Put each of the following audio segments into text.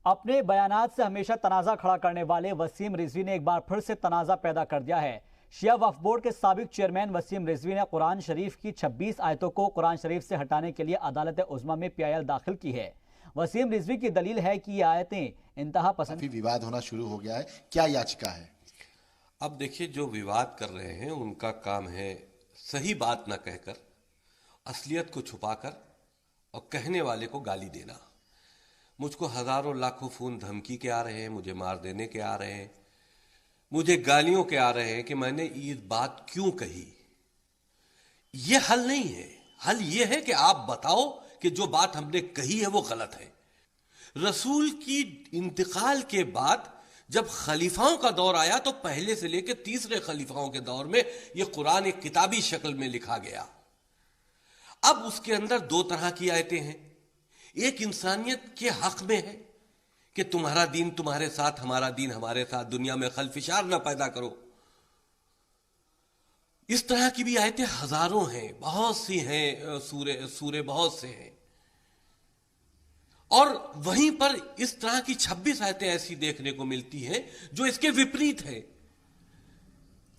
अपने बयानात से हमेशा तनाज़ा खड़ा करने वाले वसीम रिजवी ने एक बार फिर से तनाज़ा पैदा कर दिया है। शिया वक्फ बोर्ड के साबिक चेयरमैन वसीम रिजवी ने कुरान शरीफ की 26 आयतों को कुरान शरीफ से हटाने के लिए अदालत उज़्मा में पीआईएल दाखिल की है। वसीम रिजवी की दलील है कि ये आयतें इंतहा पसंद। विवाद होना शुरू हो गया है, क्या याचिका है? अब देखिए, जो विवाद कर रहे हैं उनका काम है सही बात ना कहकर, असलियत को छुपाकर और कहने वाले को गाली देना। मुझको हजारों लाखों फोन धमकी के आ रहे हैं, मुझे मार देने के आ रहे हैं, मुझे गालियों के आ रहे हैं कि मैंने ये बात क्यों कही। ये हल नहीं है। हल ये है कि आप बताओ कि जो बात हमने कही है वो गलत है। रसूल की इंतकाल के बाद जब खलीफाओं का दौर आया तो पहले से लेकर तीसरे खलीफाओं के दौर में यह कुरान एक किताबी शक्ल में लिखा गया। अब उसके अंदर दो तरह की आयतें हैं। एक इंसानियत के हक में है कि तुम्हारा दीन तुम्हारे साथ, हमारा दीन हमारे साथ, दुनिया में खलफिशार ना पैदा करो। इस तरह की भी आयतें हजारों हैं, बहुत सी हैं, सूरे बहुत से हैं। और वहीं पर इस तरह की 26 आयतें ऐसी देखने को मिलती हैं जो इसके विपरीत है,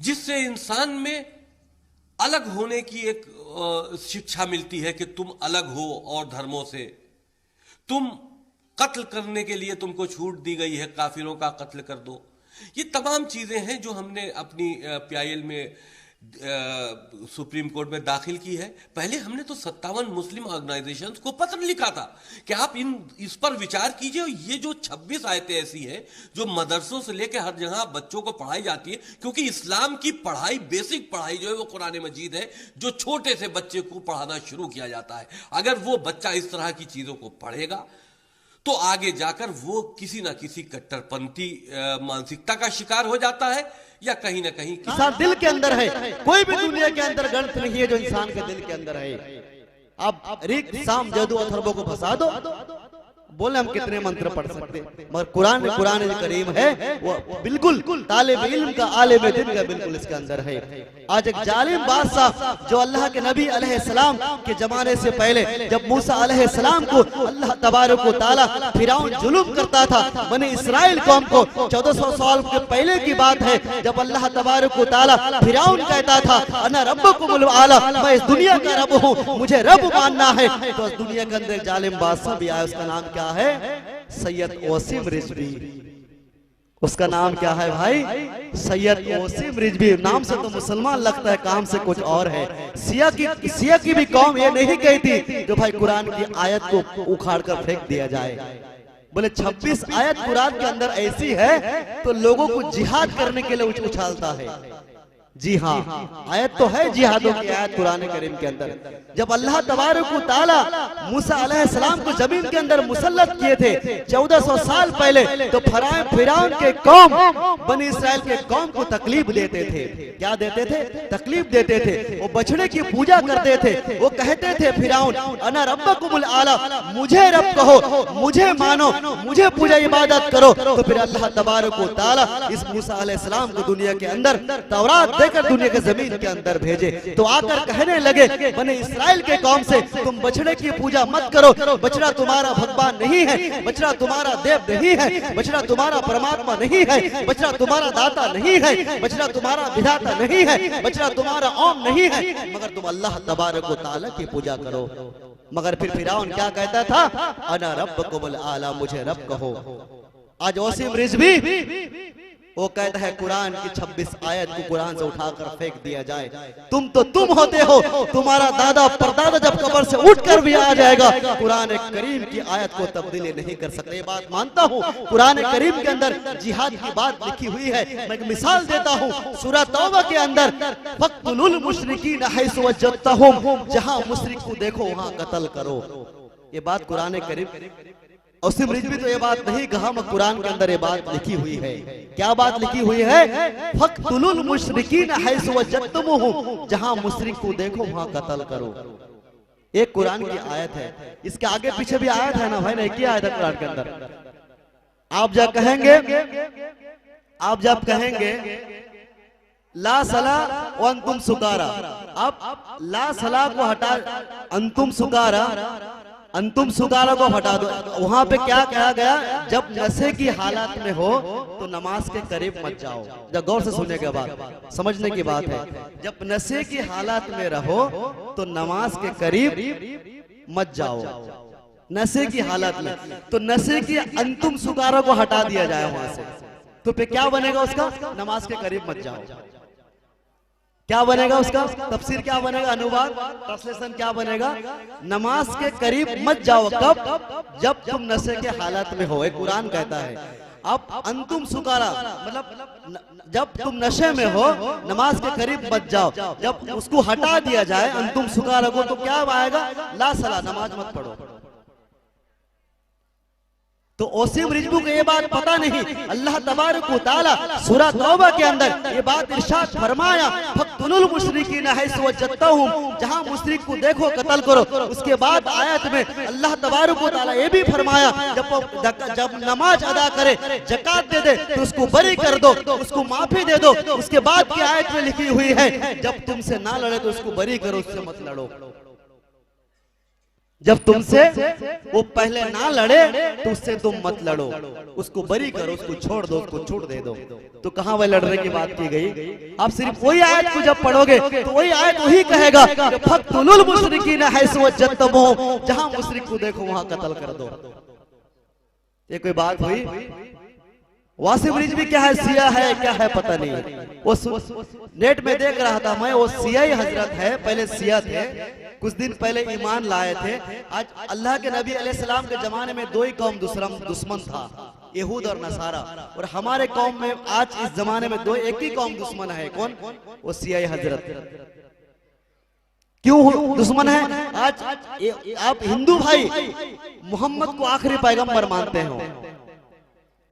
जिससे इंसान में अलग होने की एक शिक्षा मिलती है कि तुम अलग हो और धर्मों से। तुम कत्ल करने के लिए तुमको छूट दी गई है, काफिरों का कत्ल कर दो। ये तमाम चीजें हैं जो हमने अपनी पीआईएल में सुप्रीम कोर्ट में दाखिल की है। पहले हमने तो 57 मुस्लिम ऑर्गेनाइजेशंस को पत्र लिखा था कि आप इस पर विचार कीजिए। ये जो 26 आयतें ऐसी हैं जो मदरसों से लेकर हर जगह बच्चों को पढ़ाई जाती है, क्योंकि इस्लाम की पढ़ाई, बेसिक पढ़ाई जो है वो कुरान मजीद है, जो छोटे से बच्चे को पढ़ाना शुरू किया जाता है। अगर वो बच्चा इस तरह की चीजों को पढ़ेगा तो आगे जाकर वो किसी ना किसी कट्टरपंथी मानसिकता का शिकार हो जाता है, या कहीं ना कहीं इंसान दिल के अंदर है। कोई भी दुनिया के अंदर ग्रंथ नहीं है जो इंसान के दिल के अंदर है। अब रिक साम जादू अथर्वों को फंसा दो, बोले हम कितने मंत्र पढ़ सकते, मगर कुरान करीम है वो बिल्कुल तालिब इल्म का, आलिम दिन का बिल्कुल इसके अंदर है। आज एक जालिम बादशाह जो अल्लाह के नबी अलैहिस्सलाम के जमाने से पहले, जब मूसा अलैहिस्सलाम को अल्लाह तबारक व तआला फिरौन जुल्म करता था बनी इस्राइल कौम को, 1400 साल के पहले की बात है, जब अल्लाह तबारक व तआला फिरौन कहता था अना रब्बुकुमुल आला, मैं इस दुनिया का रब हूँ, मुझे रब मानना है। तो इस दुनिया के अंदर जालिम बादशाह भी आया, उसका नाम क्या है? सैयद वसीम रिजवी। उसका नाम क्या है भाई? सैयद वसीम रिजवी। नाम से तो मुसलमान लगता है, काम से कुछ और है। सिया की भी कौम ये नहीं कहती जो भाई कुरान की आयत को उखाड़ कर फेंक दिया जाए। बोले 26 आयत कुरान के अंदर ऐसी है तो लोगों को जिहाद करने के लिए उछालता है। जी हाँ, आयत तो है जिहादों की आयत कुरान करीम के अंदर। जब अल्लाह तबारक व तआला मूसा अलैहिस्सलाम को जमीन के अंदर मुसल्लत किए थे 1400 साल पहले, तो फिरौन के कौम बनी इस्राइल के कौम को तकलीफ देते थे। क्या देते थे? तकलीफ देते थे। वो बछड़े की पूजा करते थे। वो कहते थे फिरौन अना रब्बकुमुल आला, मुझे रब कहो, मुझे मानो, मुझे पूजा इबादत करो। तो फिर अल्लाह तबारक व तआला इस मूसा अलैहिस्सलाम को दुनिया के अंदर तौरात देकर दुनिया के जमीन के अंदर भेजे। तो आकर कहने लगे बने इस्राइल के कौम से, तुम बछड़े की पूजा मत करो, बछड़ा तुम्हारा भगवान नहीं है, बछड़ा तुम्हारा देव नहीं है, बछड़ा तुम्हारा परमात्मा नहीं है, बछड़ा तुम्हारा दाता नहीं है, बछड़ा तुम्हारा विधाता नहीं है, बछड़ा तुम्हारा ओम नहीं है, मगर तुम अल्लाह तबारक व तआला की पूजा करो। मगर फिर फिरौन क्या कहता था? अना रब्बकुमुल आला, मुझे रब कहो। आज वसीम रिजवी वो कहता है कुरान की 26 आयत को कुरान से उठाकर फेंक दिया जाए। तुम होते हो, तुम्हारा दादा परदादा जब कब्र से उठकर भी आ जाएगा, कुरान करीम की आयत को तब्दीली नहीं कर सकते। ये बात मानता हूँ। कुरान करीम के अंदर जिहाद की बात लिखी हुई है। मैं एक मिसाल देता हूँ, सूरह तौबा के अंदर फक्तुलुल मुशरिकीन हैसु वजदतहुम, जहाँ मुशरिक को देखो वहाँ कत्ल करो। ये बात कुरान करीम। वसीम रिजवी तो ये बात नहीं कहा, मगर कुरान के अंदर ये बात लिखी हुई है। क्या बात लिखी हुई है? फक्तुलुल मुशरिकीन हैसु वजदतमुहुम, जहां मुशरिक को देखो वहां कत्ल करो। एक कुरान की आयत है, इसके आगे पीछे भी आयत है ना भाई, नहीं की आयत है कुरान के अंदर। आप जब कहेंगे ला सला व अंतुम सुकारा, आप ला सला को हटा अंतुम सुकारा, अंतुम सुकारा को हटा दो। वहां पे क्या कहा गया, जब नशे की हालत में हो तो नमाज के करीब मत जाओ। जब गौर से सुनने के बाद समझने की बात है, जब नशे की हालत में रहो तो नमाज के करीब मत जाओ। नशे की हालत में, तो नशे की अंतुम सुकारा को हटा दिया जाए वहां से, तो फिर क्या बनेगा उसका, नमाज के करीब मत जाओ। क्या बनेगा उसका तफसीर, क्या बनेगा, अनुवाद ट्रांसलेशन क्या बनेगा, नमाज के करीब मत जाओ। कब, जब तुम नशे के हालत में हो, कुरान कहता है। अब अंतुम सुकारा मतलब जब तुम नशे में हो नमाज के करीब मत जाओ। जब उसको हटा दिया जाए अंतुम सुकारा को, तो क्या आएगा, ला सला, नमाज मत पढ़ो। तो ओसीम रिजवी को ये बात पता नहीं, अल्लाह तबारक व तआला सूरह तौबा के अंदर ये बात इरशाद फरमाया, फक्तुलुल मुशरिकीन हैसु वजदतहुम, जहां मुशरिक को देखो कत्ल करो। उसके बाद आयत में अल्लाह तबारक व तआला ये भी फरमाया, जब नमाज अदा करे, ज़कात दे दे तो उसको बरी कर दो, उसको माफी दे दो। उसके बाद की आयत में लिखी हुई है, जब तुमसे ना लड़े तो उसको बरी करो, उससे मत लड़ो। जब तुमसे वो पहले ना लड़े तो उससे तुम मत लड़ो, उसको बरी करो, उसको छोड़ दो, उसको छूट दे दो। तो कहां वह लड़ने की बात की गई। आप सिर्फ वही आयत को जब पढ़ोगे तो वही आयत वही कहेगा, फक्तुलुल मुशरिकीन हैसु वजदतहुम, जहां मुशरिक को देखो वहां कत्ल कर दो। ये कोई बात हुई। वासिम रिजवी क्या है, सिया है, क्या है पता नहीं। वो नेट में देख रहा था मैं, वो सिया ही हजरत है, पहले सिया थे, कुछ दिन पहले ईमान लाए थे। आज अल्लाह के नबी अलैहिस्सलाम के जमाने में दो ही कौम दुश्मन था, यहूद और नसारा। और हमारे कौम में आज इस जमाने में दो एक ही कौम दुश्मन है, कौन, वो सिया हजरत। क्यों दुश्मन है? आज आप हिंदू भाई मोहम्मद को आखिरी पैगंबर मानते हो,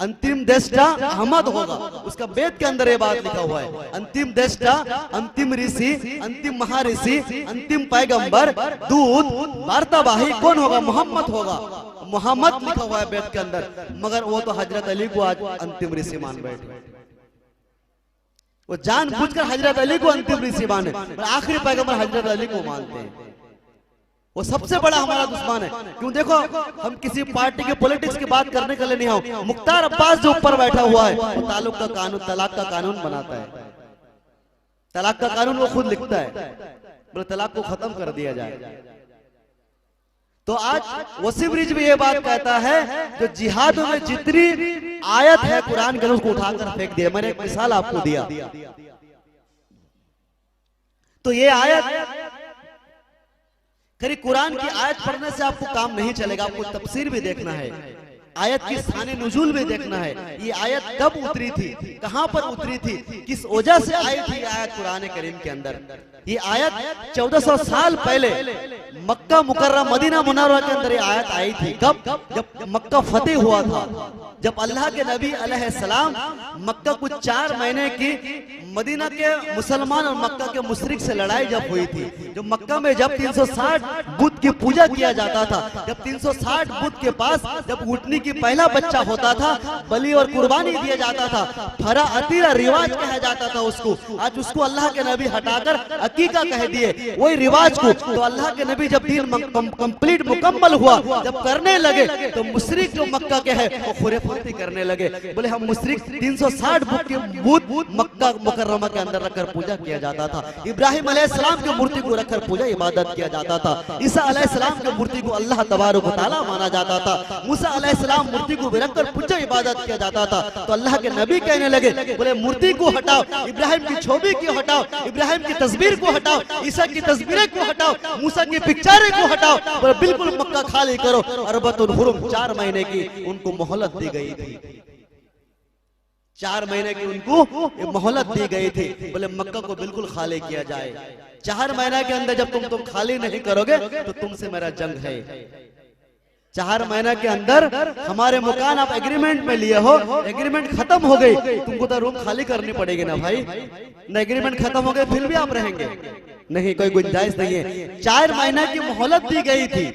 अंतिम देष्टा अहमद होगा, उसका वेद के अंदर ये बात लिखा हुआ है। अंतिम देष्टा, अंतिम ऋषि, अंतिम महाऋषि, अंतिम पैगंबर, दूत वार्तावाही कौन होगा? मोहम्मद होगा। मोहम्मद लिखा हुआ है वेद के अंदर, मगर वो तो हजरत अली को आज अंतिम ऋषि मान बैठे। वो जानबूझकर हजरत अली को अंतिम ऋषि माने, आखिरी पैगंबर हजरत अली को मानते हैं। वो सबसे बड़ा हमारा दुश्मन है। क्यों? देखो, हम किसी पार्टी के पॉलिटिक्स की बात करने के लिए नहीं आओ। मुख्तार अब्बास जो ऊपर बैठा हुआ है, वो ताल्लुक का कानून, तलाक का कानून बनाता है। तलाक का कानून वो खुद लिखता है, बोले तलाक को खत्म कर दिया जाए। तो आज वसीम रिजवी ये बात कहता है, जो जिहाद में जितनी आयत है कुरान के, उसको उठाकर फेंक दिया। मैंने एक मिसाल आपको दिया। तो ये आयत, खरी कुरान की आयत पढ़ने से आपको काम नहीं चलेगा, आपको तफसीर भी देखना है, आयत की शान नुज़ूल भी देखना है। ये आयत कब उतरी थी, कहां पर उतरी थी, किस वजह से आई थी आयत कुरान करीम के अंदर। ये आयत 1400 साल पहले मक्का मुकर्रम मदीना मुनव्वरा के अंदर ये आयत आई थी। कब? जब मक्का फतेह हुआ था, जब अल्लाह के नबी अलैहिस्सलाम मक्का कुछ 4 महीने की मदीना के मुसलमान और मक्का के मुशरिक से लड़ाई जब हुई थी। जो मक्का में जब 360 बुत की पूजा किया जाता था, जब 360 बुत के पास जब उठनी की पहला बच्चा होता था, बलि और कुर्बानी दिया जाता था, फरा अतीरा रिवाज कहा जाता था उसको। आज उसको अल्लाह के नबी हटाकर अकीका कह दिए, वही रिवाज को। तो अल्लाह के नबी जब दीन कंप्लीट मुकम्मल हुआ, जब करने लगे, तो मुशरिक जो मक्का के है वो खुरेफती करने लगे। बोले हम मुशरिक 360 बुत मक्का मुकर्रमा के अंदर रखकर पूजा किया जाता था। इब्राहिम अलैहिस्सलाम की मूर्ति को रखकर पूजा इबादत किया जाता था। ईसा अलैहिस्सलाम की मूर्ति को अल्लाह तबारक व तआला माना जाता था। मूसा अलैहिस्सलाम मूर्ति को रखकर पूजा इबादत किया जाता था। तो अल्लाह के नबी कहने लगे, बोले मूर्ति को हटाओ, इब्राहिम की छवि को हटाओ, इब्राहिम की तस्वीर को हटाओ, ईसा की तस्वीरें को हटाओ, मूसा की पिक्चरें को हटाओ, बोले बिल्कुल मक्का खाली करो। अरबतुल हुरुम 4 महीने की उनको मोहलत दी गई थी, 4 महीने की उनको मोहलत दी गई थी। बोले मक्का को बिल्कुल खाली किया जाए। 4 महीने के अंदर जब तुम खाली नहीं करोगे तो तुमसे मेरा जंग है। 4 महीने के अंदर हमारे मकान आप एग्रीमेंट में लिए हो, एग्रीमेंट खत्म हो गई, तुमको तो रूम खाली करनी पड़ेगी ना भाई। न एग्रीमेंट खत्म हो गए फिर भी आप रहेंगे नहीं, कोई गुंजाइश नहीं है। 4 महीने की मोहलत दी गई थी,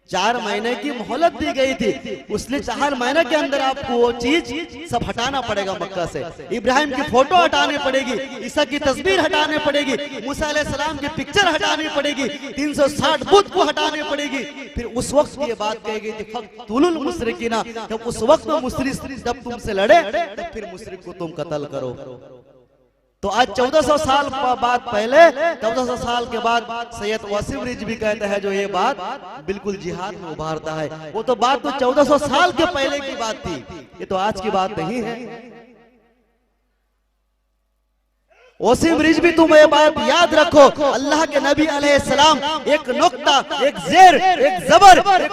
4 महीने की मोहलत दी गई थी, उसने 4 महीने के अंदर आपको वो चीज सब हटाना पड़ेगा मक्का से। इब्राहिम की फोटो हटानी पड़ेगी, ईसा की तस्वीर हटानी पड़ेगी, मूसा अलैहिस्सलाम की पिक्चर हटानी पड़ेगी, 360 बुत को हटानी पड़ेगी। फिर उस वक्त ये बात कही गई थी फक्तुलुल मुशरिकीना, जब उस वक्त में मुशरिक जब तुमसे लड़े तब फिर मुशरिक को तुम कत्ल करो। तो आज 1400 साल बाद, पहले 1400 साल के बाद सैयद वसीम रिजवी कहता है जो ये बात बिल्कुल जिहाद में उभारता है। वो तो बात तो 1400 साल के पहले की बात थी, ये तो आज की बात नहीं है। वसीम रिजवी तुम ये बात याद रखो, अल्लाह के नबी अलैहिस्सलाम एक नुक्ता, एक जेर, एक जबर, एक